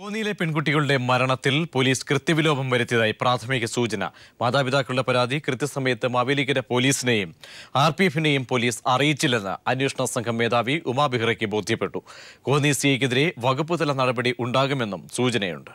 കോന്നിയിലെ പെൺകുട്ടികളുടെ മരണത്തിൽ പോലീസ് കൃത്യവിലോപം വരുത്തിയതായി പ്രാഥമിക സൂചന. മാതാപിതാക്കളുടെ പരാതി കൃത്യസമയത്ത് മാവേലിക്കര പോലീസിനെയും RPFനെയും പോലീസ് അറിയിച്ചില്ലെന്ന് അന്വേഷണ സംഘം മേധാവി ഉമാ ബെഹ്റയ്ക്ക് ബോധ്യപ്പെട്ടു. കോന്നി സിഐക്കെതിരെ വകുപ്പുതല നടപടി ഉണ്ടാകുമെന്നും സൂചനയുണ്ട്.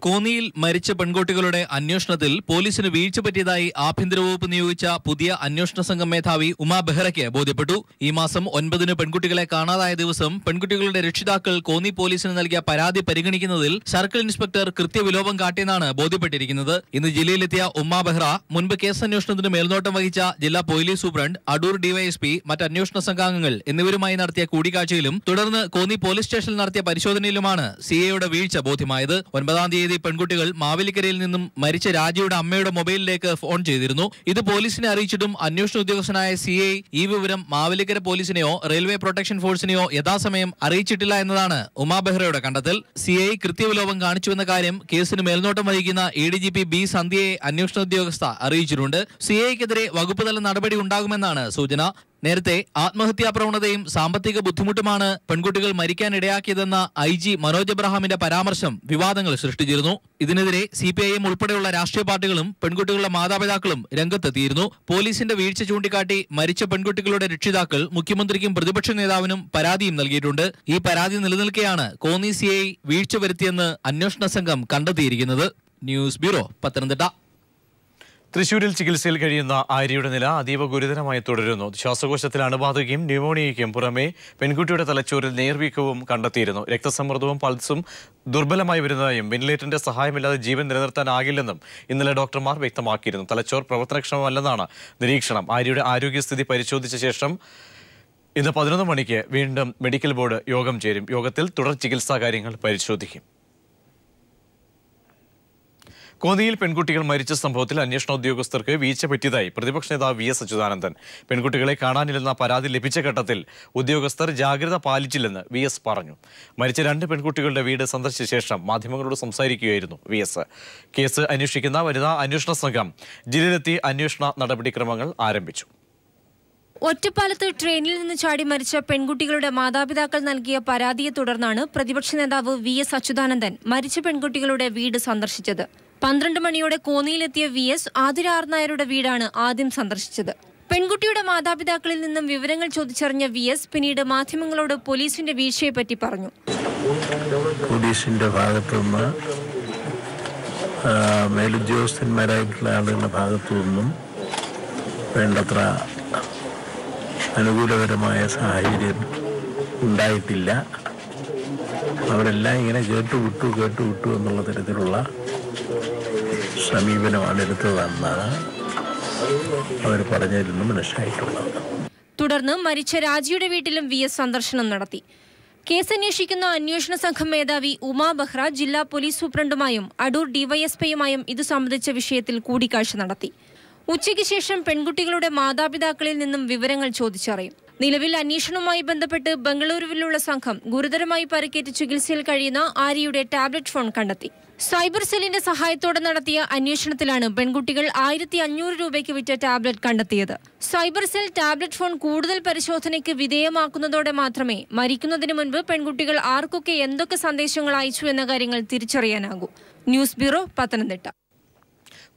കോന്നിയിൽ മരിച്ച പെൺകുട്ടികളുടെ അന്വേഷണത്തിൽ പോലീസിന് വീഴ്ച പറ്റിയതായി ആഭ്യന്തര വകുപ്പ് നിയോഗിച്ച പുതിയ അന്വേഷണ സംഘം മേധാവി ഉമാ ബെഹ്റയ്ക്ക് ബോധ്യപ്പെട്ടു. ഈ മാസം 9-ന് പെൺകുട്ടികളെ കാണാതായ ദിവസം പെൺകുട്ടികളുടെ രക്ഷിതാക്കൾ കോന്നി പോലീസിന് നൽകിയ പരാതി പരിഗണിക്കുന്നതിൽ സർക്കിൾ ഇൻസ്പെക്ടർ കൃത്യവിലോപം കാട്ടിയെന്നാണ് ബോധ്യപ്പെട്ടിരിക്കുന്നത്. ഇന്ന് ജില്ലയിലെത്തിയ ഉമാ ബെഹ്റ മുൻപ് കേസ് അന്വേഷണത്തിന് മേൽനോട്ടം വഹിച്ച ജില്ലാ പോലീസ് സൂപ്രണ്ട്, അടൂർ ഡിവൈഎസ്പി, മറ്റ് അന്വേഷണ സംഘാംഗങ്ങൾ എന്നിവരുമായി നടത്തിയ കൂടിക്കാഴ്ചയിലും തുടർന്ന് കോന്നി പോലീസ് സ്റ്റേഷനിൽ നടത്തിയ പരിശോധനയിലുമാണ് സിഐയുടെ വീഴ്ച ബോധ്യമായത്. 9-ാം തീയതി പെൺകുട്ടികൾ മാവേലിക്കരയിൽ നിന്നും മരിച്ച രാജിയുടെ അമ്മയുടെ മൊബൈലിലേക്ക് ഫോൺ ചെയ്തിരുന്നു. ഇത് പോലീസിനെ അറിയിച്ചിട്ടും അന്വേഷണ ഉദ്യോഗസ്ഥനായ സിഐ ഈ വിവരം മാവേലിക്കര പോലീസിനെയോ റെയിൽവേ പ്രൊട്ടക്ഷൻ ഫോഴ്സിനെയോ യഥാസമയം അറിയിച്ചിട്ടില്ല എന്നതാണ് ഉമാ ബെഹ്റയുടെ കണ്ടെത്തൽ. സിഐ കൃത്യവിലോപം കാണിച്ചുവെന്ന കാര്യം കേസിന് മേൽനോട്ടം വഹിക്കുന്ന ADGP B സന്ധ്യയെ അന്വേഷണ ഉദ്യോഗസ്ഥ അറിയിച്ചിട്ടുണ്ട്. സിഐക്കെതിരെ വകുപ്പുതല നടപടി ഉണ്ടാകുമെന്നാണ് സൂചന. നേരത്തെ ആത്മഹത്യാ പ്രവണതയും സാമ്പത്തിക ബുദ്ധിമുട്ടുമാണ് പെൺകുട്ടികൾ മരിക്കാനിടയാക്കിയതെന്ന IG മനോജ് എബ്രഹാമിന്റെ പരാമർശം വിവാദങ്ങൾ സൃഷ്ടിച്ചിരുന്നു. ഇതിനെതിരെ CPIM ഉൾപ്പെടെയുള്ള രാഷ്ട്രീയ പാർട്ടികളും പെൺകുട്ടികളുടെ മാതാപിതാക്കളും രംഗത്തെത്തിയിരുന്നു. പോലീസിന്റെ വീഴ്ച ചൂണ്ടിക്കാട്ടി മരിച്ച പെൺകുട്ടികളുടെ രക്ഷിതാക്കൾ മുഖ്യമന്ത്രിക്കും പ്രതിപക്ഷ നേതാവിനും പരാതിയും നൽകിയിട്ടുണ്ട്. ഈ പരാതി നിലനിൽക്കെയാണ് കോന്നി CI വീഴ്ച വരുത്തിയെന്ന് അന്വേഷണ സംഘം കണ്ടെത്തിയിരിക്കുന്നത്. News bureau, Pathanamthitta. തൃശൂരിൽ ചികിത്സയിൽ കഴിയുന്ന ആര്യയുടെ നില അതീവ ഗുരുതരമായി തുടരുന്നു. ശ്വാസകോശത്തിൽ അണുബാധയും ന്യൂമോണിയയ്ക്കും പുറമെ പെൺകുട്ടിയുടെ തലച്ചോറിൽ നേർവീക്കവും കണ്ടെത്തിയിരുന്നു. രക്തസമ്മർദ്ദവും പൾസും ദുർബലമായി വരുന്നതായും വെന്റിലേറ്ററിന്റെ സഹായമില്ലാതെ ജീവൻ നിലനിർത്താനാകില്ലെന്നും ഇന്നലെ ഡോക്ടർമാർ വ്യക്തമാക്കിയിരുന്നു. തലച്ചോർ പ്രവർത്തനക്ഷമമല്ലെന്നാണ് നിരീക്ഷണം. ആര്യയുടെ ആരോഗ്യസ്ഥിതി പരിശോധിച്ച ശേഷം ഇന്ന് 11 മണിക്ക് വീണ്ടും മെഡിക്കൽ ബോർഡ് യോഗം ചേരും. യോഗത്തിൽ തുടർ ചികിത്സാ കാര്യങ്ങൾ പരിശോധിക്കും. കോന്നിയിൽ പെൺകുട്ടികൾ മരിച്ച സംഭവത്തിൽ അന്വേഷണ ഉദ്യോഗസ്ഥർക്ക് വീഴ്ച പറ്റിയതായി പ്രതിപക്ഷ നേതാവ് VS അച്യുതാനന്ദൻ. പെൺകുട്ടികളെ കാണാനില്ലെന്ന പരാതി ലഭിച്ച ഘട്ടത്തിൽ ഉദ്യോഗസ്ഥർ ജാഗ്രത പാലിച്ചില്ലെന്ന് VS പറഞ്ഞു. മരിച്ച 2 പെൺകുട്ടികളുടെ വീട് സന്ദർശിച്ച ശേഷം മാധ്യമങ്ങളോട് സംസാരിക്കുകയായിരുന്നു VS. കേസ് അന്വേഷിക്കുന്ന വനിതാ അന്വേഷണ സംഘം ജില്ലയിലെത്തി അന്വേഷണ നടപടിക്രമങ്ങൾ ആരംഭിച്ചു. ഒറ്റപ്പാലത്ത് ട്രെയിനിൽ നിന്ന് ചാടി മരിച്ച പെൺകുട്ടികളുടെ മാതാപിതാക്കൾ നൽകിയ പരാതിയെ തുടർന്നാണ് പ്രതിപക്ഷ നേതാവ് VS അച്യുതാനന്ദൻ മരിച്ച പെൺകുട്ടികളുടെ വീട് സന്ദർശിച്ചത്. 12 മണിയോടെ കോന്നിയിലെത്തിയ VS ആതിര ആർ നായരുടെ വീടാണ് ആദ്യം സന്ദർശിച്ചത്. പെൺകുട്ടിയുടെ മാതാപിതാക്കളിൽ നിന്നും വിവരങ്ങൾ ചോദിച്ചറിഞ്ഞ VS പിന്നീട് മാധ്യമങ്ങളോട് പോലീസിന്റെ വീഴ്ചയെപ്പറ്റി പറഞ്ഞു. പോലീസിന്റെ ഭാഗത്തുനിന്ന് മേലുദ്യോഗസ്ഥന്മാരായിട്ടുള്ള ആളുകളുടെ ഭാഗത്തുനിന്നും വേണ്ടത്ര അനുകൂലകരമായ സാഹചര്യം ഉണ്ടായിട്ടില്ല. അവരെല്ലാം ഇങ്ങനെ കേട്ടുവിട്ടു എന്നുള്ള തരത്തിലുള്ള സമീപനമാണ് എടുത്തതെന്നാണ് അവർ പറഞ്ഞതിൽ മനസ്സിലായിട്ടുള്ളത്. തുടർന്ന് മരിച്ച രാജിയുടെ വീട്ടിലും VS സന്ദർശനം നടത്തി. കേസന്വേഷിക്കുന്ന അന്വേഷണ സംഘം മേധാവി ഉമാ ബെഹ്റ ജില്ലാ പോലീസ് സൂപ്രണ്ടുമായും അടൂർ ഡിവൈഎസ്പിയുമായും ഇതു സംബന്ധിച്ച വിഷയത്തിൽ കൂടിക്കാഴ്ച നടത്തി. ഉച്ചയ്ക്ക് ശേഷം പെൺകുട്ടികളുടെ മാതാപിതാക്കളിൽ നിന്നും വിവരങ്ങൾ ചോദിച്ചറിയും. നിലവിൽ അന്വേഷണവുമായി ബന്ധപ്പെട്ട് ബംഗളൂരുവിലുള്ള സംഘം ഗുരുതരമായി പരിക്കേറ്റ് ചികിത്സയിൽ കഴിയുന്ന ആര്യയുടെ ടാബ്ലറ്റ് ഫോൺ കണ്ടെത്തി. സൈബർ സെല്ലിന്റെ സഹായത്തോടെ നടത്തിയ അന്വേഷണത്തിലാണ് പെൺകുട്ടികൾ 1500 രൂപയ്ക്ക് വിറ്റ ടാബ്ലറ്റ് കണ്ടെത്തിയത്. സൈബർ സെൽ ടാബ്ലറ്റ് ഫോൺ കൂടുതൽ പരിശോധനയ്ക്ക് വിധേയമാക്കുന്നതോടെ മാത്രമേ മരിക്കുന്നതിന് മുൻപ് പെൺകുട്ടികൾ ആർക്കൊക്കെ എന്തൊക്കെ സന്ദേശങ്ങൾ അയച്ചു എന്ന കാര്യങ്ങൾ തിരിച്ചറിയാനാകൂ. News bureau, Pathanamthitta.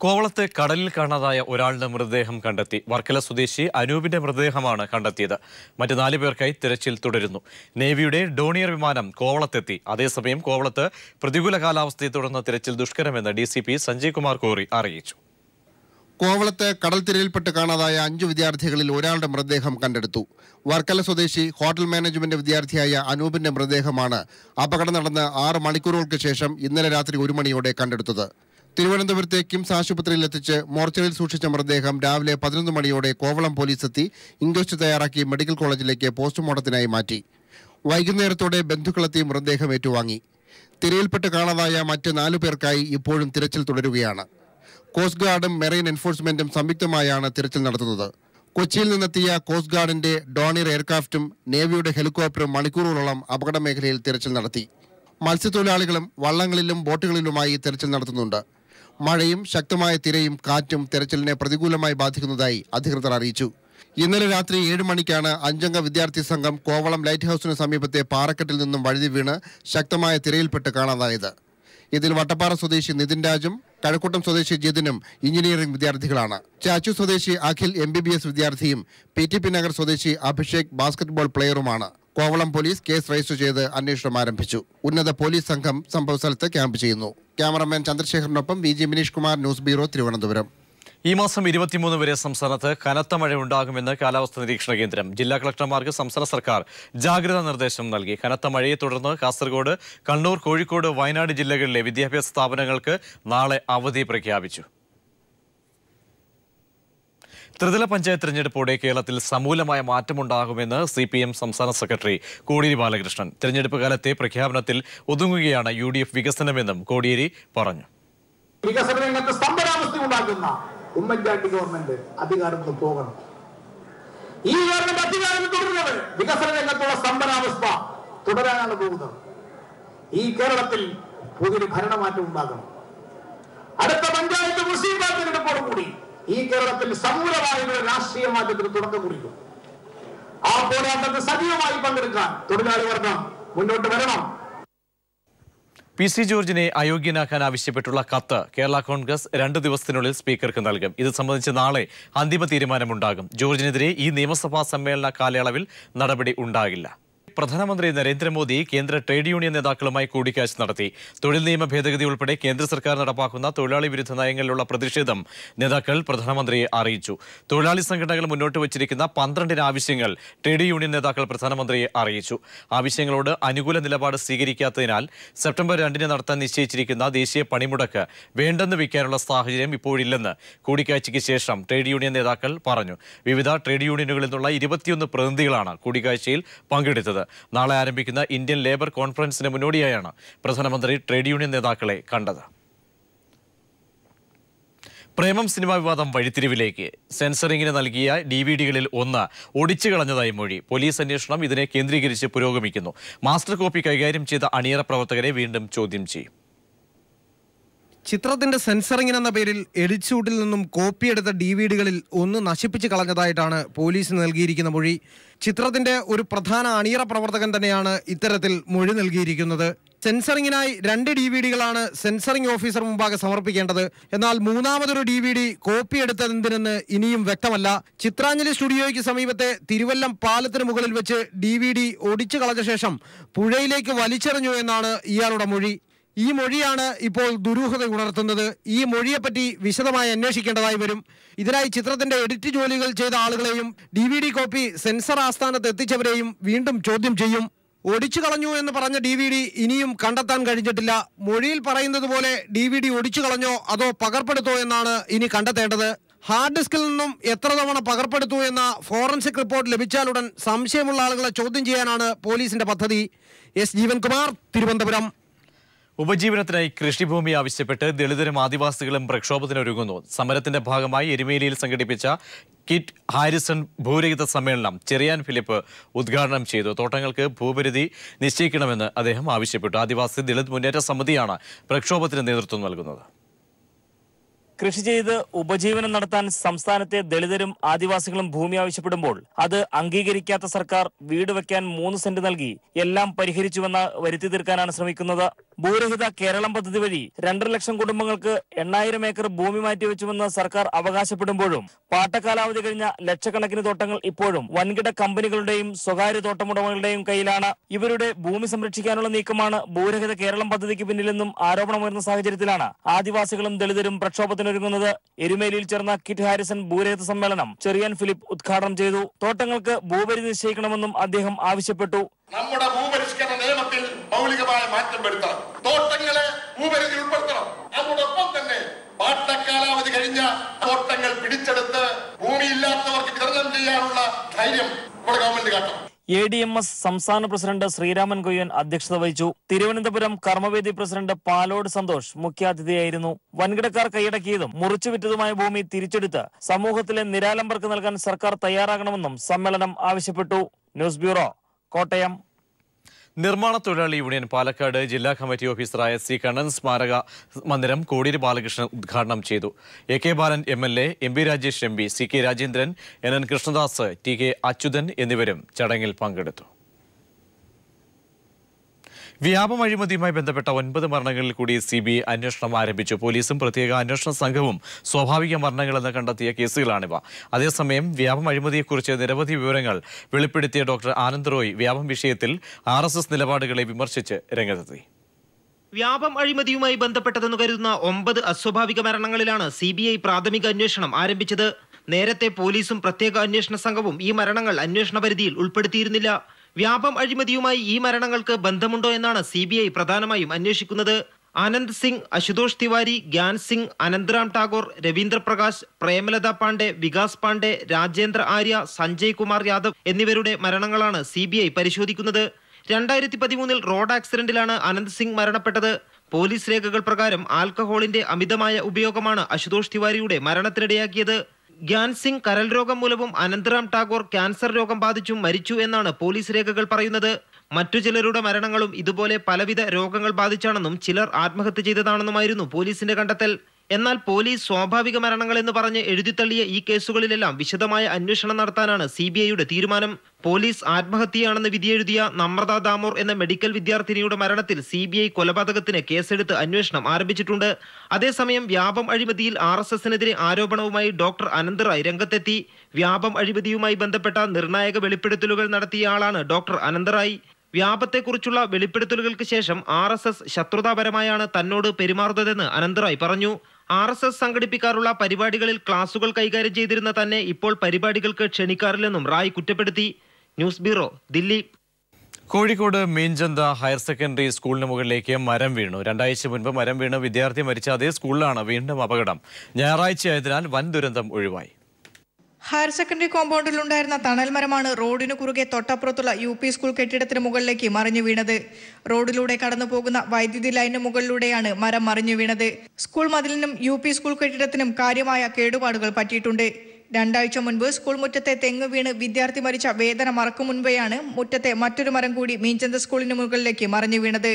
കോവളത്ത് കടലിൽ കാണാതായ ഒരാളുടെ മൃതദേഹം കണ്ടെത്തി. വർക്കല സ്വദേശി അനൂപിന്റെ മൃതദേഹമാണ് കണ്ടെത്തിയത്. മറ്റ് 4 പേർക്കായി തിരച്ചിൽ തുടരുന്നു. നേവിയുടെ ഡോണിയർ വിമാനം കോവളത്തെത്തി. അതേസമയം കോവളത്ത് പ്രതികൂല കാലാവസ്ഥയെ തുടർന്ന് തിരച്ചിൽ ദുഷ്കരമെന്ന് DCP സഞ്ജയ് കുമാർ കോറി അറിയിച്ചു. കോവളത്ത് കടൽ തിരയിൽപ്പെട്ട് കാണാതായ 5 വിദ്യാർത്ഥികളിൽ ഒരാളുടെ മൃതദേഹം കണ്ടെടുത്തു. വർക്കല സ്വദേശി ഹോട്ടൽ മാനേജ്മെന്റ് വിദ്യാർത്ഥിയായ അനൂപിന്റെ മൃതദേഹമാണ് അപകടം നടന്ന് 6 മണിക്കൂറുകൾക്ക് ശേഷം ഇന്നലെ രാത്രി 1 മണിയോടെ കണ്ടെടുത്തത്. തിരുവനന്തപുരത്തെ കിംസ് ആശുപത്രിയിൽ എത്തിച്ച് മോർച്ചറിയിൽ സൂക്ഷിച്ച മൃതദേഹം രാവിലെ 11 മണിയോടെ കോവളം പോലീസ് എത്തി ഇൻക്വസ്റ്റ് തയ്യാറാക്കി മെഡിക്കൽ കോളേജിലേക്ക് പോസ്റ്റ്മോർട്ടത്തിനായി മാറ്റി. വൈകുന്നേരത്തോടെ ബന്ധുക്കളെത്തി മൃതദേഹം ഏറ്റുവാങ്ങി. തിരയിൽപ്പെട്ട് കാണാതായ മറ്റ് 4 പേർക്കായി ഇപ്പോഴും തിരച്ചിൽ തുടരുകയാണ്. കോസ്റ്റ് ഗാർഡും മെറൈൻ എൻഫോഴ്സ്മെന്റും സംയുക്തമായാണ് തിരച്ചിൽ നടത്തുന്നത്. കൊച്ചിയിൽ നിന്നെത്തിയ കോസ്റ്റ് ഗാർഡിന്റെ ഡോണിയർ എയർക്രാഫ്റ്റും നേവിയുടെ ഹെലികോപ്റ്ററും മണിക്കൂറുകളോളം അപകട മേഖലയിൽ തിരച്ചിൽ നടത്തി. മത്സ്യത്തൊഴിലാളികളും വള്ളങ്ങളിലും ബോട്ടുകളിലുമായി തിരച്ചിൽ നടത്തുന്നുണ്ട്. മഴയും ശക്തമായ തിരയും കാറ്റും തെരച്ചിലിനെ പ്രതികൂലമായി ബാധിക്കുന്നതായി അധികൃതർ അറിയിച്ചു. ഇന്നലെ രാത്രി 7 മണിക്കാണ് 5-അംഗ വിദ്യാർത്ഥി സംഘം കോവളം ലൈറ്റ് ഹൌസിന് സമീപത്തെ പാറക്കെട്ടിൽ നിന്നും വഴുതി വീണ് ശക്തമായ തിരയിൽപ്പെട്ട് കാണാതായത്. ഇതിൽ വട്ടപ്പാറ സ്വദേശി നിതിൻ രാജും കഴക്കൂട്ടം സ്വദേശി ജിതിനും എഞ്ചിനീയറിംഗ് വിദ്യാർത്ഥികളാണ്. ചാച്ചു സ്വദേശി അഖിൽ MBBS വിദ്യാർത്ഥിയും PTP നഗർ സ്വദേശി അഭിഷേക് ബാസ്കറ്റ്ബോൾ പ്ലെയറുമാണ്. കോവളം പോലീസ് കേസ് രജിസ്റ്റർ ചെയ്ത് അന്വേഷണം ആരംഭിച്ചു. ഉന്നത പോലീസ് സംഘം സംഭവസ്ഥലത്ത് ക്യാമ്പ് ചെയ്യുന്നു. ക്യാമറമാൻ ചന്ദ്രശേഖരനൊപ്പം VG Mineesh Kumar, news bureau, Thiruvananthapuram. ഈ മാസം 23 വരെ സംസ്ഥാനത്ത് കനത്ത മഴ ഉണ്ടാകുമെന്ന് കാലാവസ്ഥാ നിരീക്ഷണ കേന്ദ്രം. ജില്ലാ കളക്ടർമാർക്ക് സംസ്ഥാന സർക്കാർ ജാഗ്രതാ നിർദ്ദേശം നൽകി. കനത്ത മഴയെ തുടർന്ന് കാസർഗോഡ്, കണ്ണൂർ, കോഴിക്കോട്, വയനാട് ജില്ലകളിലെ വിദ്യാഭ്യാസ സ്ഥാപനങ്ങൾക്ക് നാളെ അവധി പ്രഖ്യാപിച്ചു. ത്രിതല പഞ്ചായത്ത് തെരഞ്ഞെടുപ്പോടെ കേരളത്തിൽ സമൂലമായ മാറ്റമുണ്ടാകുമെന്ന് CPM സംസ്ഥാന സെക്രട്ടറി കോടിയേരി ബാലകൃഷ്ണൻ. തെരഞ്ഞെടുപ്പ് കാലത്തെ പ്രഖ്യാപനത്തിൽ ഒതുങ്ങുകയാണ് UDF വികസനമെന്നും കോടിയേരി പറഞ്ഞു. വികസന രംഗത്ത് സ്തംഭനാവസ്ഥ ഉണ്ടാക്കുന്ന ഉമ്മൻചാണ്ടി ഗവൺമെന്റ് അധികാരത്തിൽ പോകണം. ഈ ഗവൺമെന്റ് അധികാരത്തിൽ തുടരുന്നത് വികസന രംഗത്തുള്ള സ്തംഭനാവസ്ഥ തുടരാനാണ് പോകുന്നത്. ഈ കേരളത്തിൽ പുതിയൊരു ഭരണമാറ്റം ഉണ്ടാകണം. അടുത്ത പഞ്ചായത്ത് മുനിസിപ്പൽ തെരഞ്ഞെടുപ്പോടുകൂടി ഈ കേരളത്തിൽ സമൂലമായ ഒരു രാഷ്ട്രീയ മാറ്റത്തിന് തുടക്കം കുറിക്കും. ആ പോരാട്ടത്തിൽ സജീവമായി പങ്കെടുക്കാൻ തൊഴിലാളി വർഗം മുന്നോട്ട് വരണം. PC ജോർജിനെ അയോഗ്യനാക്കാൻ ആവശ്യപ്പെട്ടുള്ള കത്ത് കേരള കോൺഗ്രസ് 2 ദിവസത്തിനുള്ളിൽ സ്പീക്കർക്ക് നൽകും. ഇത് സംബന്ധിച്ച് നാളെ അന്തിമ തീരുമാനമുണ്ടാകും. ജോർജിനെതിരെ ഈ നിയമസഭാ സമ്മേളന കാലയളവിൽ നടപടി ഉണ്ടാകില്ല. പ്രധാനമന്ത്രി നരേന്ദ്രമോദി കേന്ദ്ര ട്രേഡ് യൂണിയൻ നേതാക്കളുമായി കൂടിക്കാഴ്ച നടത്തി. തൊഴിൽ നിയമ ഭേദഗതി ഉൾപ്പെടെ കേന്ദ്ര സർക്കാർ നടപ്പാക്കുന്ന തൊഴിലാളി വിരുദ്ധ നയങ്ങളിലുള്ള പ്രതിഷേധം നേതാക്കൾ പ്രധാനമന്ത്രിയെ അറിയിച്ചു. തൊഴിലാളി സംഘടനകൾ മുന്നോട്ട് വച്ചിരിക്കുന്ന 12 ആവശ്യങ്ങൾ ട്രേഡ് യൂണിയൻ നേതാക്കൾ പ്രധാനമന്ത്രിയെ അറിയിച്ചു. ആവശ്യങ്ങളോട് അനുകൂല നിലപാട് സ്വീകരിക്കാത്തതിനാൽ സെപ്റ്റംബർ 2 നടത്താൻ നിശ്ചയിച്ചിരിക്കുന്ന ദേശീയ പണിമുടക്ക് വേണ്ടെന്ന് വയ്ക്കാനുള്ള സാഹചര്യം ഇപ്പോഴില്ലെന്ന് കൂടിക്കാഴ്ചയ്ക്ക് ശേഷം ട്രേഡ് യൂണിയൻ നേതാക്കൾ പറഞ്ഞു. വിവിധ ട്രേഡ് യൂണിയനുകളിൽ നിന്നുള്ള 21 പ്രതിനിധികളാണ് കൂടിക്കാഴ്ചയിൽ പങ്കെടുത്തത്. നാളെ ആരംഭിക്കുന്ന ഇന്ത്യൻ ലേബർ കോൺഫറൻസിന് മുന്നോടിയായാണ് പ്രധാനമന്ത്രി ട്രേഡ് യൂണിയൻ നേതാക്കളെ കണ്ടത്. പ്രേമം സിനിമാ വിവാദം വഴിത്തിരിവിലേക്ക്. സെൻസറിങ്ങിന് നൽകിയ DVDകളിൽ ഒന്ന് ഒടിച്ചു കളഞ്ഞതായി മൊഴി. പോലീസ് അന്വേഷണം ഇതിനെ കേന്ദ്രീകരിച്ച് പുരോഗമിക്കുന്നു. മാസ്റ്റർ കോപ്പി കൈകാര്യം ചെയ്ത അണിയറ പ്രവർത്തകരെ വീണ്ടും ചോദ്യം ചെയ്യും. ചിത്രത്തിന്റെ സെൻസറിംഗ് എന്ന പേരിൽ എഡിറ്റ്ഷൂട്ടിൽ നിന്നും കോപ്പിയെടുത്ത DVDകളിൽ ഒന്ന് നശിപ്പിച്ച് കളഞ്ഞതായിട്ടാണ് പോലീസിന് നൽകിയിരിക്കുന്ന മൊഴി. ചിത്രത്തിന്റെ ഒരു പ്രധാന അണിയറ പ്രവർത്തകൻ തന്നെയാണ് ഇത്തരത്തിൽ മൊഴി നൽകിയിരിക്കുന്നത്. സെൻസറിങ്ങിനായി 2 DVDകളാണ് സെൻസറിംഗ് ഓഫീസർ മുമ്പാകെ സമർപ്പിക്കേണ്ടത്. എന്നാൽ മൂന്നാമതൊരു DVD കോപ്പിയെടുത്തതെന്തിനെന്ന് ഇനിയും വ്യക്തമല്ല. ചിത്രാഞ്ജലി സ്റ്റുഡിയോയ്ക്ക് സമീപത്തെ തിരുവല്ലം പാലത്തിന് മുകളിൽ വെച്ച് DVD ഒടിച്ചു കളഞ്ഞ ശേഷം പുഴയിലേക്ക് വലിച്ചെറിഞ്ഞു എന്നാണ് ഇയാളുടെ മൊഴി. ഈ മൊഴിയാണ് ഇപ്പോൾ ദുരൂഹത ഉണർത്തുന്നത്. ഈ മൊഴിയെപ്പറ്റി വിശദമായി അന്വേഷിക്കേണ്ടതായി വരും. ഇതിനായി ചിത്രത്തിന്റെ എഡിറ്റ് ജോലികൾ ചെയ്ത ആളുകളെയും DVD കോപ്പി സെൻസർ ആസ്ഥാനത്ത് എത്തിച്ചവരെയും വീണ്ടും ചോദ്യം ചെയ്യും. ഒടിച്ചു കളഞ്ഞു എന്ന് പറഞ്ഞ DVD ഇനിയും കണ്ടെത്താൻ കഴിഞ്ഞിട്ടില്ല. മൊഴിയിൽ പറയുന്നത് പോലെ DVD ഒടിച്ചു കളഞ്ഞോ അതോ പകർപ്പെടുത്തോ എന്നാണ് ഇനി കണ്ടെത്തേണ്ടത്. ഹാർഡ് ഡിസ്കിൽ നിന്നും എത്ര തവണ പകർപ്പെടുത്തു എന്ന ഫോറൻസിക് റിപ്പോർട്ട് ലഭിച്ചാലുടൻ സംശയമുള്ള ആളുകളെ ചോദ്യം ചെയ്യാനാണ് പോലീസിന്റെ പദ്ധതി. S. ജീവൻകുമാർ, തിരുവനന്തപുരം. ഉപജീവനത്തിനായി കൃഷിഭൂമി ആവശ്യപ്പെട്ട് ദളിതരും ആദിവാസികളും പ്രക്ഷോഭത്തിനൊരുങ്ങുന്നു. സമരത്തിന്റെ ഭാഗമായി എരുമേലിയിൽ സംഘടിപ്പിച്ച കിറ്റ് ഹാരിസൺ ഭൂരഹിത സമ്മേളനം ചെറിയാൻ ഫിലിപ്പ് ഉദ്ഘാടനം ചെയ്തു. തോട്ടങ്ങൾക്ക് ഭൂപരിധി നിശ്ചയിക്കണമെന്ന് അദ്ദേഹം ആവശ്യപ്പെട്ടു. ആദിവാസി ദളിത് മുന്നേറ്റ സമിതിയാണ് പ്രക്ഷോഭത്തിന് നേതൃത്വം നൽകുന്നത്. കൃഷി ചെയ്ത് ഉപജീവനം നടത്താൻ സംസ്ഥാനത്തെ ദളിതരും ആദിവാസികളും ഭൂമി ആവശ്യപ്പെടുമ്പോൾ അത് അംഗീകരിക്കാത്ത സർക്കാർ വീട് വെക്കാൻ 3 സെന്റ് നൽകി എല്ലാം പരിഹരിച്ചുവെന്ന് വരുത്തി തീർക്കാനാണ് ശ്രമിക്കുന്നത്. ഭൂരഹിത കേരളം പദ്ധതി വഴി 2.5 ലക്ഷം കുടുംബങ്ങൾക്ക് 8000 ഏക്കർ ഭൂമി മാറ്റിവെച്ചുവെന്ന് സർക്കാർ അവകാശപ്പെടുമ്പോഴും പാട്ടക്കാലാവധി കഴിഞ്ഞ ലക്ഷക്കണക്കിന് തോട്ടങ്ങൾ ഇപ്പോഴും വൻകിട കമ്പനികളുടെയും സ്വകാര്യ തോട്ടമുടമകളുടെയും കയ്യിലാണ്. ഇവരുടെ ഭൂമി സംരക്ഷിക്കാനുള്ള നീക്കമാണ് ഭൂരഹിത കേരളം പദ്ധതിക്ക് പിന്നിലെന്നും ആരോപണമുയർന്ന സാഹചര്യത്തിലാണ് ആദിവാസികളും ദളിതരും പ്രക്ഷോഭത്തിനൊരുങ്ങുന്നത്. എരുമേലിയിൽ ചേർന്ന കിറ്റ് ഹാരിസൺ ഭൂരഹിത സമ്മേളനം ചെറിയാൻ ഫിലിപ്പ് ഉദ്ഘാടനം ചെയ്തു. തോട്ടങ്ങൾക്ക് ഭൂപരിധി നിശ്ചയിക്കണമെന്നും അദ്ദേഹം ആവശ്യപ്പെട്ടു. നമ്മുടെ ഭൂപരിഷ്കരണ നിയമത്തിൽ മൗലികമായ മാറ്റം വരുത്തണം. തോട്ടങ്ങളെ ഭൂപരിധി ഉൾപ്പെടുത്തണം. അതോടൊപ്പം തന്നെ പാട്ടക്കാലാവധി കഴിഞ്ഞ തോട്ടങ്ങൾ പിടിച്ചെടുത്ത് ഭൂമിയില്ലാത്തവർക്ക് വിതരണം ചെയ്യാനുള്ള ധൈര്യം നമ്മുടെ ഗവൺമെന്റ് കാട്ടണം. ADMS സംസ്ഥാന പ്രസിഡന്റ് ശ്രീരാമൻ കൊയ്യൻ അധ്യക്ഷത വഹിച്ചു. തിരുവനന്തപുരം കർമ്മവേദി പ്രസിഡന്റ് പാലോട് സന്തോഷ് മുഖ്യാതിഥിയായിരുന്നു. വൻകിടക്കാർ കൈയടക്കിയതും മുറിച്ചുവിറ്റതുമായ ഭൂമി തിരിച്ചെടുത്ത് സമൂഹത്തിലെ നിരാലംബർക്ക് നൽകാൻ സർക്കാർ തയ്യാറാകണമെന്നും സമ്മേളനം ആവശ്യപ്പെട്ടു. News bureau, Kottayam. നിർമ്മാണ തൊഴിലാളി യൂണിയൻ പാലക്കാട് ജില്ലാ കമ്മിറ്റി ഓഫീസറായ സി കണ്ണൻ സ്മാരക മന്ദിരം കോടിയേരി ബാലകൃഷ്ണൻ ഉദ്ഘാടനം ചെയ്തു. A K Balan MLA, MP Rajesh MP, CK Rajendran, NN Krishnadas, TK Achuthan എന്നിവരും ചടങ്ങിൽ പങ്കെടുത്തു. വ്യാപം അഴിമതിയുമായി ബന്ധപ്പെട്ട 9 മരണങ്ങളിൽ കൂടി CBI അന്വേഷണം ആരംഭിച്ചു. പോലീസും പ്രത്യേക അന്വേഷണ സംഘവും സ്വാഭാവിക മരണങ്ങളെന്ന് കണ്ടെത്തിയ കേസുകളാണിവ. അതേസമയം വ്യാപം അഴിമതിയെക്കുറിച്ച് നിരവധി വിവരങ്ങൾ വെളിപ്പെടുത്തിയ ഡോക്ടർ ആനന്ദ് റോയ് വ്യാപം വിഷയത്തിൽ RSS നിലപാടുകളെ വിമർശിച്ച് രംഗത്തെത്തി. വ്യാപം അഴിമതിയുമായി ബന്ധപ്പെട്ടതെന്ന് കരുതുന്ന 9 അസ്വാഭാവിക മരണങ്ങളിലാണ് CBI പ്രാഥമിക അന്വേഷണം ആരംഭിച്ചത്. നേരത്തെ പോലീസും പ്രത്യേക അന്വേഷണ സംഘവും ഈ മരണങ്ങൾ അന്വേഷണ പരിധിയിൽ ഉൾപ്പെടുത്തിയിരുന്നില്ല. വ്യാപം അഴിമതിയുമായി ഈ മരണങ്ങൾക്ക് ബന്ധമുണ്ടോ എന്നാണ് CBI പ്രധാനമായും അന്വേഷിക്കുന്നത്. ആനന്ദ് സിംഗ്, അശുതോഷ് തിവാരി, ഗ്യാൻ സിംഗ്, അനന്തരാം ടാഗോർ, രവീന്ദ്ര പ്രകാശ്, പ്രേമലത പാണ്ഡെ, വികാസ് പാണ്ഡെ, രാജേന്ദ്ര ആര്യ, സഞ്ജയ് കുമാർ യാദവ് എന്നിവരുടെ മരണങ്ങളാണ് CBI പരിശോധിക്കുന്നത്. 2013 റോഡ് ആക്സിഡന്റിലാണ് അനന്ത് സിംഗ് മരണപ്പെട്ടത്. പോലീസ് രേഖകൾ പ്രകാരം ആൽക്കഹോളിന്റെ അമിതമായ ഉപയോഗമാണ് അശുതോഷ് തിവാരിയുടെ മരണത്തിനിടയാക്കിയത്. ഗ്യാൻ സിംഗ് കരൾ രോഗം മൂലവും അനന്തരാം ടാഗോർ ക്യാൻസർ രോഗം ബാധിച്ചും മരിച്ചു എന്നാണ് പോലീസ് രേഖകൾ പറയുന്നത്. മറ്റു ചിലരുടെ മരണങ്ങളും ഇതുപോലെ പലവിധ രോഗങ്ങൾ ബാധിച്ചാണെന്നും ചിലർ ആത്മഹത്യ ചെയ്തതാണെന്നുമായിരുന്നു പോലീസിന്റെ കണ്ടെത്തൽ. എന്നാൽ പോലീസ് സ്വാഭാവിക മരണങ്ങൾ എന്ന് പറഞ്ഞ് എഴുതിത്തള്ളിയ ഈ കേസുകളിലെല്ലാം വിശദമായ അന്വേഷണം നടത്താനാണ് CBIയുടെ തീരുമാനം. പോലീസ് ആത്മഹത്യയാണെന്ന് വിധിയെഴുതിയ നമ്രത ദാമോർ എന്ന മെഡിക്കൽ വിദ്യാർത്ഥിനിയുടെ മരണത്തിൽ CBI കൊലപാതകത്തിന് കേസെടുത്ത് അന്വേഷണം ആരംഭിച്ചിട്ടുണ്ട്. അതേസമയം വ്യാപം അഴിമതിയിൽ RSSനെതിരെ ആരോപണവുമായി ഡോക്ടർ അനന്ത് റായ് രംഗത്തെത്തി. വ്യാപം അഴിമതിയുമായി ബന്ധപ്പെട്ട നിർണായക വെളിപ്പെടുത്തലുകൾ നടത്തിയ ആളാണ് ഡോക്ടർ അനന്ത് റായ്. വ്യാപത്തെക്കുറിച്ചുള്ള വെളിപ്പെടുത്തലുകൾക്ക് ശേഷം RSS ശത്രുതാപരമായാണ് തന്നോട് പെരുമാറുന്നതെന്ന് അനന്ത് റായ് പറഞ്ഞു. RSS സംഘടിപ്പിക്കാറുള്ള പരിപാടികളിൽ ക്ലാസുകൾ കൈകാര്യം ചെയ്തിരുന്ന തന്നെ ഇപ്പോൾ പരിപാടികൾക്ക് ക്ഷണിക്കാറില്ലെന്നും റായ് കുറ്റപ്പെടുത്തി. News bureau, Delhi. Kozhikode Meenchanda higher secondary സ്കൂളിന് മുകളിലേക്ക് മരം വീണു. 2 ആഴ്ച മുൻപ് മരം വീണ് വിദ്യാർത്ഥി മരിച്ച അതേ സ്കൂളിലാണ് വീണ്ടും അപകടം. ഞായറാഴ്ചയായതിനാൽ വൻ ദുരന്തം ഒഴിവായി. ഹയർ സെക്കൻഡറി കോമ്പൗണ്ടിലുണ്ടായിരുന്ന തണൽ മരമാണ് റോഡിനു കുറുകെ തൊട്ടപ്പുറത്തുള്ള UP സ്കൂൾ കെട്ടിടത്തിന് മുകളിലേക്ക് മറിഞ്ഞു വീണത്. റോഡിലൂടെ കടന്നു പോകുന്ന വൈദ്യുതി ലൈനിന് മുകളിലൂടെയാണ് മരം മറിഞ്ഞു വീണത്. സ്കൂൾ മതിലിനും UP സ്കൂൾ കെട്ടിടത്തിനും കാര്യമായ കേടുപാടുകൾ പറ്റിയിട്ടുണ്ട്. 2 ആഴ്ച മുൻപ് സ്കൂൾ മുറ്റത്തെ തെങ്ങ് വീണ് വിദ്യാർത്ഥി മരിച്ച വേദന മറക്കും മുൻപെയാണ് മുറ്റത്തെ മറ്റൊരു മരം കൂടി മീൻചന്ത സ്കൂളിന് മുകളിലേക്ക് മറിഞ്ഞു വീണത്.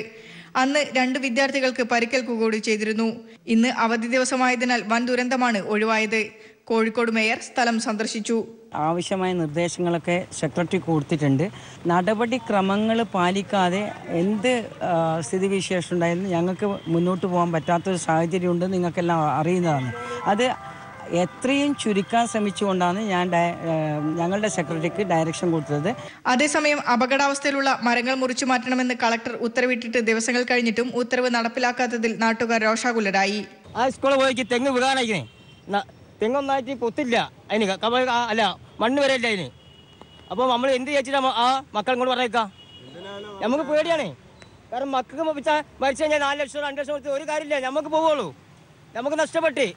അന്ന് 2 വിദ്യാർത്ഥികൾക്ക് പരിക്കേൽക്കുക കൂടി ചെയ്തിരുന്നു. ഇന്ന് അവധി ദിവസമായതിനാൽ വൻ ദുരന്തമാണ് ഒഴിവായത്. കോഴിക്കോട് മേയർ സ്ഥലം സന്ദർശിച്ചു. ആവശ്യമായ നിർദ്ദേശങ്ങളൊക്കെ സെക്രട്ടറി കൊടുത്തിട്ടുണ്ട്. നടപടിക്രമങ്ങൾ പാലിക്കാതെ എന്ത് സ്ഥിതിവിശേഷം ഉണ്ടായാലും ഞങ്ങൾക്ക് മുന്നോട്ട് പോകാൻ പറ്റാത്തൊരു സാഹചര്യം ഉണ്ടെന്ന് നിങ്ങൾക്കെല്ലാം അറിയുന്നതാണ്. അത് എത്രയും ചുരുക്കാൻ ശ്രമിച്ചുകൊണ്ടാണ് ഞങ്ങളുടെ സെക്രട്ടറിക്ക് ഡയറക്ഷൻ കൊടുത്തത്. അതേസമയം അപകടാവസ്ഥയിലുള്ള മരങ്ങൾ മുറിച്ചു മാറ്റണമെന്ന് കളക്ടർ ഉത്തരവിട്ടിട്ട് ദിവസങ്ങൾ കഴിഞ്ഞിട്ടും ഉത്തരവ് നടപ്പിലാക്കാത്തതിൽ നാട്ടുകാർ രോഷാകുലരായി. ആ സ്കൂളിൽ പോയി തെങ്ങ് വീഴാനായിക്കണേ, തെങ്ങൊന്നായിട്ട് പൊത്തില്ല, അതിന് അല്ല മണ്ണ് വരെയല്ല അതിന്. അപ്പോൾ നമ്മൾ എന്ത് ചോദിച്ചിട്ടാ ആ മക്കൾ ഇങ്ങോട്ട് പറഞ്ഞേക്കാം? നമുക്ക് പേടിയാണേ. കാരണം മക്കൾക്ക് മരിച്ചു കഴിഞ്ഞാൽ 4 ലക്ഷം 2 ലക്ഷം കൊടുത്ത് ഒരു കാര്യമില്ല, നമുക്ക് പോവുള്ളൂ, നമുക്ക് നഷ്ടപ്പെട്ട്.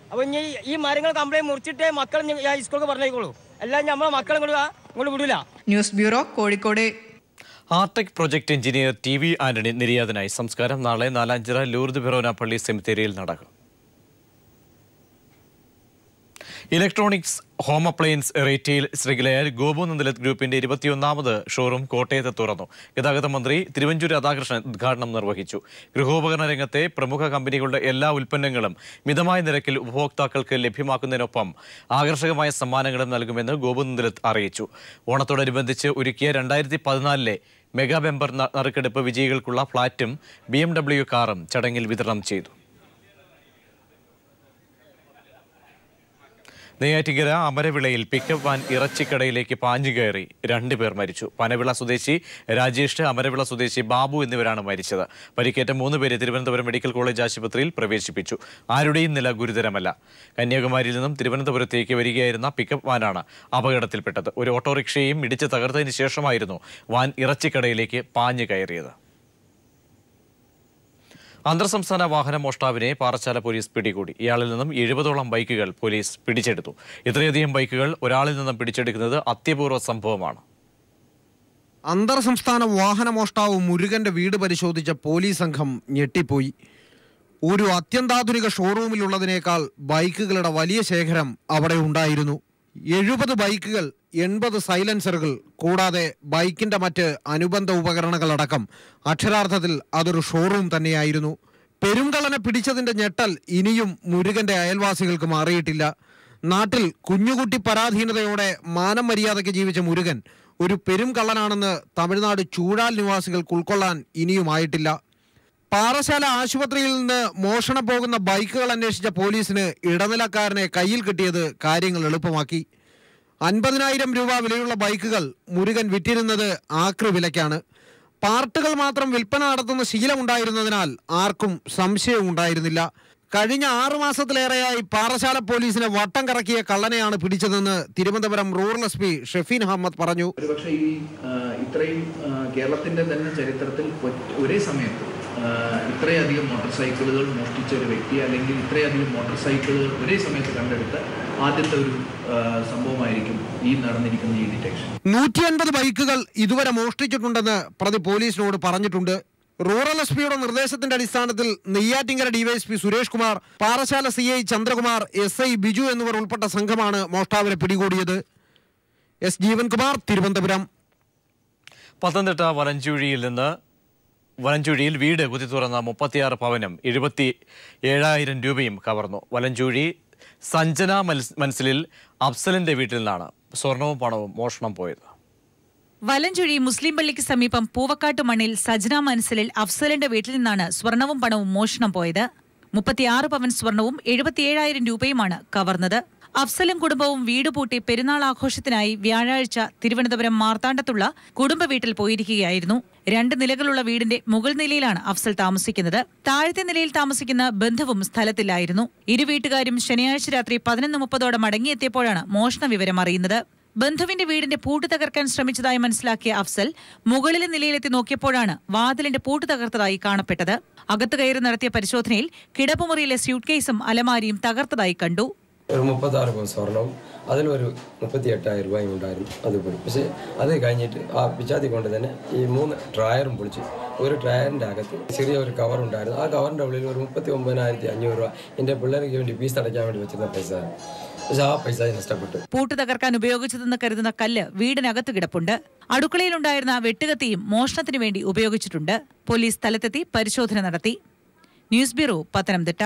അപ്പോൾ ഇനി ഈ മരങ്ങൾ കംപ്ലൈൻറ്റ് മുറിച്ചിട്ടേ മക്കൾ സ്കൂൾക്ക് പറഞ്ഞേക്കുള്ളൂ, അല്ലാതെ നമ്മളെ മക്കളെ ഇങ്ങോട്ട് വിടില്ല. News bureau, Kozhikode. Artec project engineer TV Antony നിര്യാതനായി. സംസ്കാരം നാളെ നാലാഞ്ചിറ ലൂർദ് ബെറോന പള്ളി സെമിത്തേരിയിൽ നടക്കും. ഇലക്ട്രോണിക്സ്, ഹോം അപ്ലയൻസ്, റീറ്റെയിൽ ശൃംഖലയായ ഗോപു നന്ദലത്ത് ഗ്രൂപ്പിന്റെ 21ാമത് ഷോറൂം കോട്ടയത്ത് തുറന്നു. ഗതാഗത മന്ത്രി തിരുവഞ്ചൂർ രാധാകൃഷ്ണൻ ഉദ്ഘാടനം നിർവഹിച്ചു. ഗൃഹോപകരണ രംഗത്തെ പ്രമുഖ കമ്പനികളുടെ എല്ലാ ഉൽപ്പന്നങ്ങളും മിതമായ നിരക്കിൽ ഉപഭോക്താക്കൾക്ക് ലഭ്യമാക്കുന്നതിനൊപ്പം ആകർഷകമായ സമ്മാനങ്ങളും നൽകുമെന്ന് ഗോപു നന്ദലത്ത് അറിയിച്ചു. ഓണത്തോടനുബന്ധിച്ച് ഒരുക്കിയ 2014 മെഗാ ബെമ്പർ നറുക്കെടുപ്പ് വിജയികൾക്കുള്ള ഫ്ളാറ്റും BMW കാറും ചടങ്ങിൽ വിതരണം ചെയ്തു. നെയ്യാറ്റിങ്കര അമരവിളയിൽ പിക്കപ്പ് വാൻ ഇറച്ചിക്കടയിലേക്ക് പാഞ്ഞു കയറി 2 പേർ മരിച്ചു. പനവിള സ്വദേശി രാജേഷ്, അമരവിള സ്വദേശി ബാബു എന്നിവരാണ് മരിച്ചത്. പരിക്കേറ്റ 3 പേരെ തിരുവനന്തപുരം മെഡിക്കൽ കോളേജ് ആശുപത്രിയിൽ പ്രവേശിപ്പിച്ചു. ആരുടെയും നില ഗുരുതരമല്ല. കന്യാകുമാരിയിൽ നിന്നും തിരുവനന്തപുരത്തേക്ക് വരികയായിരുന്ന പിക്കപ്പ് വാനാണ് അപകടത്തിൽപ്പെട്ടത്. ഒരു ഓട്ടോറിക്ഷയും ഇടിച്ച് തകർത്തതിന് ശേഷമായിരുന്നു വാൻ ഇറച്ചിക്കടയിലേക്ക് പാഞ്ഞു കയറിയത്. അന്തർസംസ്ഥാന വാഹന മോഷ്ടാവിനെ പാറച്ചാല പോലീസ് പിടികൂടി. ഇയാളിൽ നിന്നും 70ഓളം ബൈക്കുകൾ പോലീസ് പിടിച്ചെടുത്തു. ഇത്രയധികം ബൈക്കുകൾ ഒരാളിൽ നിന്നും പിടിച്ചെടുക്കുന്നത് അത്യപൂർവ സംഭവമാണ്. അന്തർസംസ്ഥാന വാഹന മോഷ്ടാവ് മുരുകന്റെ വീട് പരിശോധിച്ച പോലീസ് സംഘം ഞെട്ടിപ്പോയി. ഒരു അത്യന്താധുനിക ഷോറൂമിലുള്ളതിനേക്കാൾ ബൈക്കുകളുടെ വലിയ ശേഖരം അവിടെ ഉണ്ടായിരുന്നു. 70 ബൈക്കുകൾ 80 സൈലൻസറുകൾ കൂടാതെ ബൈക്കിന്റെ മറ്റ് അനുബന്ധ ഉപകരണങ്ങളടക്കം അക്ഷരാർത്ഥത്തിൽ അതൊരു ഷോറൂം തന്നെയായിരുന്നു. പെരുങ്കള്ളനെ പിടിച്ചതിന്റെ ഞെട്ടൽ ഇനിയും മുരുകന്റെ അയൽവാസികൾക്ക് മാറിയിട്ടില്ല. നാട്ടിൽ കുഞ്ഞുകുട്ടി പരാധീനതയോടെ മാനം മര്യാദയ്ക്ക് ജീവിച്ച മുരുകൻ ഒരു പെരുങ്കള്ളനാണെന്ന് തമിഴ്നാട് ചൂഴാൽ നിവാസികൾക്ക് ഉൾക്കൊള്ളാൻ ഇനിയുമായിട്ടില്ല. പാറശാല ആശുപത്രിയിൽ നിന്ന് മോഷണം പോകുന്ന ബൈക്കുകൾ അന്വേഷിച്ച പോലീസിന് ഇടനിലക്കാരനെ കയ്യിൽ കിട്ടിയത് കാര്യങ്ങൾ എളുപ്പമാക്കി. 50,000 രൂപ വിലയുള്ള ബൈക്കുകൾ മുരുകൻ വിറ്റിരുന്നത് ആക്രി വിലയ്ക്കാണ്. പാർട്ടുകൾ മാത്രം വിൽപ്പന നടത്തുന്ന ശീലമുണ്ടായിരുന്നതിനാൽ ആർക്കും സംശയവും ഉണ്ടായിരുന്നില്ല. കഴിഞ്ഞ 6 മാസത്തിലേറെയായി പാറശാല പോലീസിനെ വട്ടം കറക്കിയ കള്ളനെയാണ് പിടിച്ചതെന്ന് തിരുവനന്തപുരം റൂറൽ SP ഷെഫീൻ അഹമ്മദ് പറഞ്ഞു. ഒരുപക്ഷെ ഇത്രയും കേരളത്തിന്റെ തന്നെ ചരിത്രത്തിൽ ഒരേ സമയത്ത് ഇത്രയധികം മോട്ടോർ സൈക്കിളുകൾ മോഷ്ടിച്ച ഒരു വ്യക്തി അല്ലെങ്കിൽ ഇത്രയധികം മോട്ടോർ സൈക്കിളുകൾ ഒരേ സമയത്ത് കണ്ടെടുത്ത ആദ്യത്തെ ഒരു സംഭവമായിരിക്കും ഈ നടന്നിരിക്കുന്ന ഈ ഡിറ്റക്ഷൻ. 150 ബൈക്കുകൾ ഇതുവരെ മോഷ്ടിച്ചിട്ടുണ്ടെന്ന് പ്രതി പോലീസിനോട് പറഞ്ഞിട്ടുണ്ട്. റൂറൽ SP-യുടെ നിർദ്ദേശത്തിന്റെ അടിസ്ഥാനത്തിൽ Neyyattinkara DYSP Suresh Kumar, Parassala CI Chandrakumar, SI Biju എന്നിവർ ഉൾപ്പെട്ട സംഘമാണ് മോഷ്ടാവിനെ പിടികൂടിയത്. S ജീവൻകുമാർ, തിരുവനന്തപുരം. പത്തനംതിട്ട വലഞ്ചുഴിയിൽ വീട് കുത്തി തുറന്ന 36 പവനും 77,000 രൂപയും കവർന്നു. വലഞ്ചുഴി സഞ്ജന മനസ്സിലിൽ അഫ്സലിന്റെ വീട്ടിൽ നിന്നാണ് സ്വർണവും പണവും മോഷണം പോയത്. വലഞ്ചുഴി മുസ്ലിം പള്ളിക്ക് സമീപം പൂവക്കാട്ട് മണ്ണിൽ സജ്ന മനസ്സിലിൽ അഫ്സലിന്റെ വീട്ടിൽ നിന്നാണ് സ്വർണവും പണവും മോഷണം പോയത്. 36 പവൻ സ്വർണവും 77,000 രൂപയുമാണ് കവർന്നത്. അഫ്സലും കുടുംബവും വീട് പൂട്ടി പെരുന്നാൾ ആഘോഷത്തിനായി വ്യാഴാഴ്ച തിരുവനന്തപുരം മാർത്താണ്ഡത്തുള്ള കുടുംബ വീട്ടിൽ പോയിരിക്കുകയായിരുന്നു. 2 നിലകളുള്ള വീടിന്റെ മുകൾ നിലയിലാണ് അഫ്സൽ താമസിക്കുന്നത്. താഴത്തെ നിലയിൽ താമസിക്കുന്ന ബന്ധുവും സ്ഥലത്തില്ലായിരുന്നു. ഇരു വീട്ടുകാരും ശനിയാഴ്ച രാത്രി 11:30 മടങ്ങിയെത്തിയപ്പോഴാണ് മോഷണ വിവരം അറിയുന്നത്. ബന്ധുവിന്റെ വീടിന്റെ പൂട്ട് തകർക്കാൻ ശ്രമിച്ചതായി മനസ്സിലാക്കിയ അഫ്സൽ മുകളിലെ നിലയിലെത്തി നോക്കിയപ്പോഴാണ് വാതിലിന്റെ പൂട്ട് തകർത്തതായി കാണപ്പെട്ടത്. അകത്ത് കയറി നടത്തിയ പരിശോധനയിൽ കിടപ്പുമുറിയിലെ സ്യൂട്ട് കേസും അലമാരിയും തകർത്തതായി കണ്ടു. ഒരു 36 പവൻ സ്വർണവും അതിലൊരു 38,000 രൂപയും ഉണ്ടായിരുന്നു. അത് പോയി. പക്ഷേ അത് കഴിഞ്ഞിട്ട് ആ പിച്ചാത്തി കൊണ്ട് തന്നെ ഈ 3 ഡ്രയറും പൊളിച്ചു. ഒരു ഡ്രയറിൻ്റെ അകത്ത് ചെറിയ ഒരു കവർ ഉണ്ടായിരുന്നു. ആ കവറിൻ്റെ ഉള്ളിൽ ഒരു 39,500 രൂപ എൻ്റെ പിള്ളേർക്ക് വേണ്ടി ഫീസ് അടയ്ക്കാൻ വേണ്ടി വെച്ചിരുന്ന പൈസ. പക്ഷേ ആ പൈസ നഷ്ടപ്പെട്ടു. പൂട്ട് തകർക്കാൻ ഉപയോഗിച്ചതെന്ന് കരുതുന്ന കല്ല് വീടിനകത്ത് കിടപ്പുണ്ട്. അടുക്കളയിലുണ്ടായിരുന്ന വെട്ടുകത്തിയും മോഷണത്തിനു വേണ്ടി ഉപയോഗിച്ചിട്ടുണ്ട്. പോലീസ് സ്ഥലത്തെത്തി പരിശോധന നടത്തി. News bureau, Pathanamthitta.